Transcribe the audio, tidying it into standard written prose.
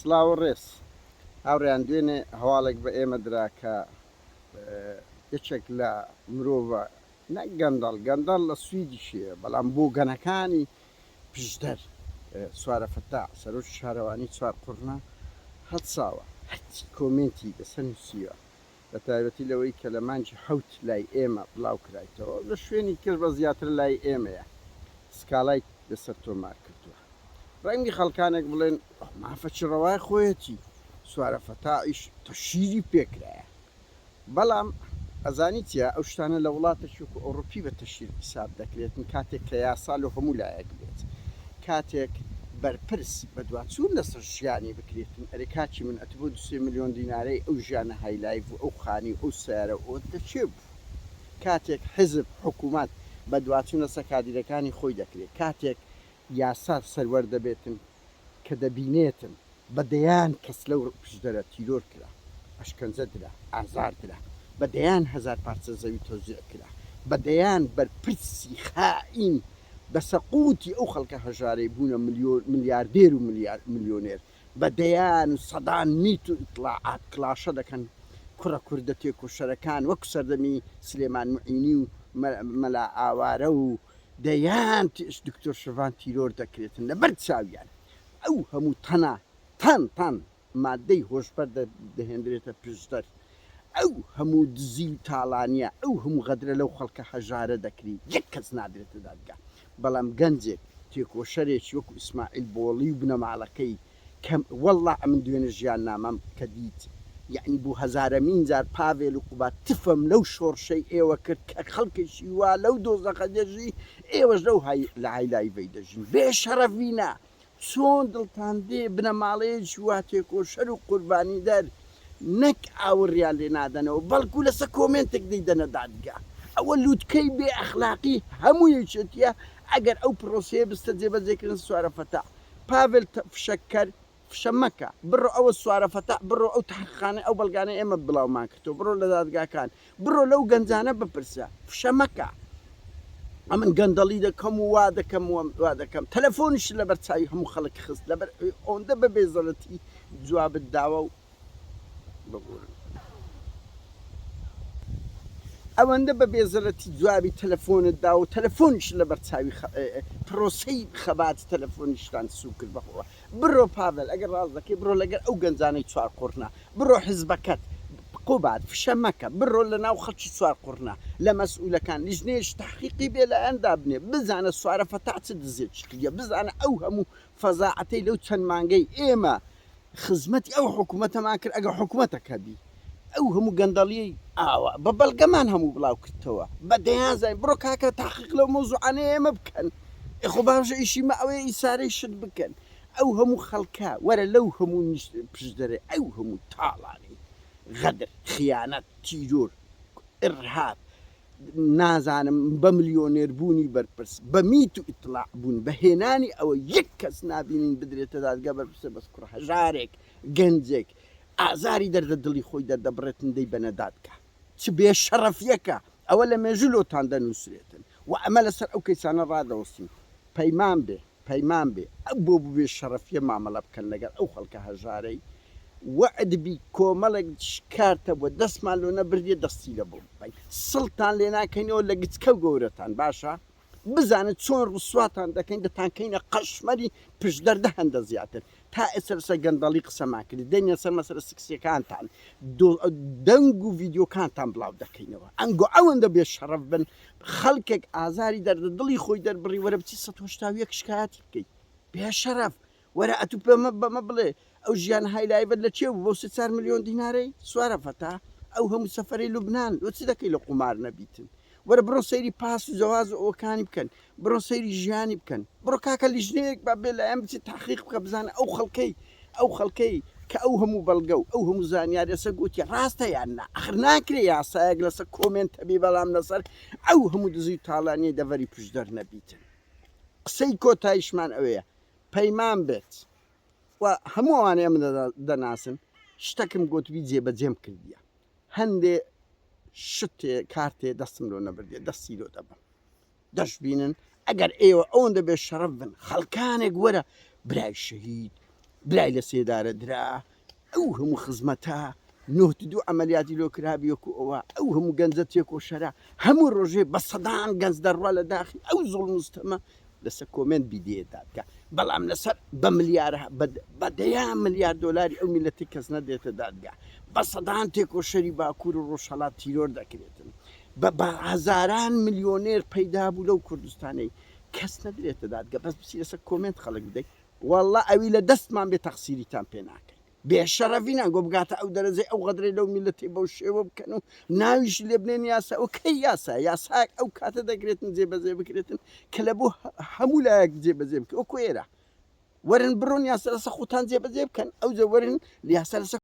سلااو ڕێز هاوڕێیان دوێنێ هەواڵێک بە ئێمە درا کە یەکێک لە مرۆڤە نەک گەندەڵ لە سویدی شێ بەڵام بۆ گەنەکانی پشدەر سوارە فەتا سەرۆک شارەوانی چوار قوڕنا هەڵساوە هەرچی کۆمنتی بەسەر نووسیوە بە تایبەتی لەوەی کە لە مانجی حەوت لای ئێمە بڵاو کرایتەوە لە شوێنی کرد بە زیاتر لای ئێمەیە سکاڵای لەسەر تۆمار کردووە ڕەنگی خەڵکانێک بڵێن مافە چڕەوای خۆیەتی سوارە فەتائیش تەشیری پێکرایە بەڵام ئەزانی چیە ئەو شتانە لە وڵاتێکی وەکو ئەوڕۆپی بە تەشیر حساب دەکرێتن کاتێک کە یاسا لە هەموو لایەک بێت کاتێک بەرپرس بە دواتچوون لەسەر ژیانی بکرێتن ئەرێ کاچی من ئەتبوو 2 میلیۆن دینارەی ئەو ژیانە هایلایڤ و ئەو خانی ئەو سیارە ئەوە دەچێ بوو کاتێک حزب حکوومەت بە دواتچوون لەسەر کادیرەکانی خۆی دەکرێت کاتێک یاسا سەروەردەبێتن کە دەبینێتن بەدەیان کەس لەو پشدەرە تیرۆر کرا ئەشکەنجە درا ئازار درا بەدەیان 1000 پارچە زەوی تۆزیع کرا بەدەیان بەرپرسی خائین بە سەقوتی ئەو خەڵکە هەژارەی بوونە ملیاردێر و ملیۆنێر بەدەیان سەدان میت و ئیطلاعات کلاشە دەکەن کوڕە کوردە تێکۆشەرەکان وەکو سەردەمی سلێمان معینی و مەلا ئاوارە و دەیان دکتۆر شەڤان تیرۆر دەکرێتن لەبەر چاویان ئەو هەموو تەن مادەی هۆشبەر دەهێنرێتە پشدەر ئەو هەموو دزی و تاڵانیە ئەو هەموو غەدرە لەو خەڵکە هەژارە دەکری یەک کەس نادرێتە دادگا بەڵام گەنجێک تێکۆشەرێکی وەکو ئیسماعیل بۆڵی و بنەماڵەکەی کەم وەڵڵا من دوێنە ژیان نامەم کە دیت یعنی بۆ هەزارەمین جار پاڤێل و قوبات تفم لەو شۆڕشەی ئێوە کرد کە خەڵکێکی وا لەو دۆزەخە دەژی ئێوەش لەو لە هایلایڤەی دەژین بێ شەرەفینە چۆن دڵتان دێ بنەماڵەیەکی وا تێکۆشەر و قوربانی دەر نەک ئاوڕیان لێ نادەنەوە بەڵکو لەسەر کۆمنتێک دەیدەنە دادگا ئەوە لووتکەی بێ ئەخلاقی هەموو یەکێتیە ئەگەر ئەو پرۆسەیە بستە جێبەجێکردن سوارە فەتا پاڤێل فشەکەر فشە مەکە بڕۆ ئەوە سوارە فەتا بڕۆ ئەو تاقیقانە ئەو بەڵگانە ئێمە بڵاومان کردەوە بڕۆ لە دادگاکان بڕۆ لەو گەنجانە بپرسە فشە مەکە ئەمن گەندەڵی دەکەم و وا دەکەم تەلەفۆنیش لەبەر چاوی هەموو خەڵک خست لەبەر ئەوەندە بە بێزەڵەتی جوابت داوە و بگورن ئەوەندە بە بێزەڵەتی جوابی تەلەفۆنت دا و تەلەفۆنیش لەبەر چاوی پرۆسەی خەبات تەلەفۆنیشتان سوو کرد بەخۆوە بڕۆ پاڤێل ئەگەر ڕاست دەکەی بڕۆ لەگەر ئەو گەنجانەی چوار قوڕنا بڕۆ حیزبەکەت قوبات فشە مەکە بڕۆ لە ناو خەڵکی چوار قوڕنا لە مەسئولەکان لیژنەیەش تحقیقی بێ لە ئەندا بنێ بزانە سوارە فەتا چ دزێت کردە بزانە ئەو هەموو فەزاعەتەی لەو چەند مانگەی ئێمە خزمەتی ئەو حکوومەتەمان کرد ئەگە حکوومەتەکە بی ئەو هەموو گەندەڵی ئاوە بە بەڵگەمان هەموو بڵاو کردەوە بە دەیانزای بڕۆ کاکە تاقیق لەو مۆزوعانە ئێمە بکەن خۆ باشە ئیشیمە ئەوەیە ئیسارەی شت بکەن ئەو هەموو خەڵکە وەرە لەو هەموو پشدەرێ ئەو هەموو تاڵانی غەدر خیانەت تیرۆر ئرهاب نازانم بە ملیۆنێر بوونی بەرپرس بە میت و ئیطلاع بوون بە هێنانی ئەوە یەک کەس نابینین بدرێتە دادگا بەرپرسە بەس کوڕە هەژارێک گەنجێک ئازاری دەردە دڵی خۆی دەردەبڕێتن دەی بەنە دادگا چ بێ شەرەفیەکە ئەوە لە مێژولۆتان دەنووسرێتن و ئەمە لەسەر ئەو کەیسانە ڕادەوەستین پەیمان بێ ئەو بۆ بێ شەرەفیە مامەڵە بکەن لەگەڵ ئەو خەڵکە هەژارەی وەعدبی کۆمەڵێک شکارتە بۆ دەستمان لۆ نەبردێ دەستی لە بۆ بین سڵتان لێ ناکەینەوە لە گچکە گەورەتان باشە بزانن چۆن ڕسواتان دەکەین دەتانکەینە قەشمەری پشدەردە هەندە زیاتر تا ئێسەرسە گەندەڵی قسەمان کرد دەنیە سەر مەسەرە سکسیەکانتان دەنگ و ڤیددیۆکانتان بڵاو دەکەینەوە ئەنگۆ ئەوەندە بێ شەرەف بن خەڵکێک ئازاری دەردە دڵی خۆی دەربڕی وەرە بچی 180 شکایەتی بکەیت بێ شەرەف وەرە ئەتوو پێمە بەمە بڵێ ئەو ژیان هایلایڤەت لە چێ بۆ 4 میلیۆن دینارەی سوارە فەتا ئەو هەموو سەفەری لوبنان چی دەکەی لە قومار نەبیتن وەرە بڕۆ سەیری پاس و جەواز و ئەوەکانی بکەن بڕۆ سەیری ژیانی بکەن بڕۆ کاکە لیژنەیەک با بێ لایەن بچی تحقیق بکە بزانە ئەو خەڵکەی کە ئەو هەموو بەڵگە و ئەو هەموو زانیاری لەسەر گوتی ڕاستە یان نا ئەخر ناکرێ یاسایەک لەسەر کۆمنت هەبێ بەڵام لەسەر ئەو هەموو دزی و تاڵانیە دەڤەری پشدەر نەبیتن قسەی کۆتاییشمان ئەوەیە پەیمان بێت و هەموو ئەوانەیە من دەناسن شتێکم گوتوی جێبەجێم کردیە هەندێ شتێ کارتێ دەستم لۆ نەبردێ دەستی لۆ دەبم دەشبینن ئەگەر ئێوە ئەوەندە بێ شەرەف بن خەڵکانێک وەرە برای شەهید برای لە سێدارە درا ئەو هەموو خزمەتە نۆتدوو عملیاتی لۆ کرابیەکو ئەوە ئەو هەموو گەنجە تێکۆشەرە هەموو ڕۆژێ بە سەدان گەنج دەڕوا لە داخی ئەو زۆڵ مستەمە لەسەر کۆمنت بیدێدادکە بەڵام لەسەر بە ملیارە بە دەیان ملیار دۆلاری ئەو میلەتی کەس نەدێتە دادگا بە سەدان تێکۆشەری باکوور و ڕۆژهەڵات تیرۆر دەکرێتن بە هەزاران میلیۆنێر پەیدا بوو لەو کوردستانەی کەس نەدرێتە دادگا بەس بچی لەسەر کۆمنت خەڵک بدەیت والله ئەوی لە دەستمان بێ تەقسیریتان پێ ناکەین بێشەرەفینان گۆ بگاتە ئەو دەرەجەی ئەو غەدرەی لەو میلەتی بەو شێوە بکەن و ناویشی لێ بنێن یاسا ئەو کەی یاساک ئەو کاتە دەگرێتن جێبەجێ بکرێتن کە لە بۆ هەموو لایەک جێبەجێ بکە ئەو کوێرە وەرن بڕۆن یاسا لەسەر خۆتان جێبەجێ بکەن ئەو جە وەرن یاسا لەسەر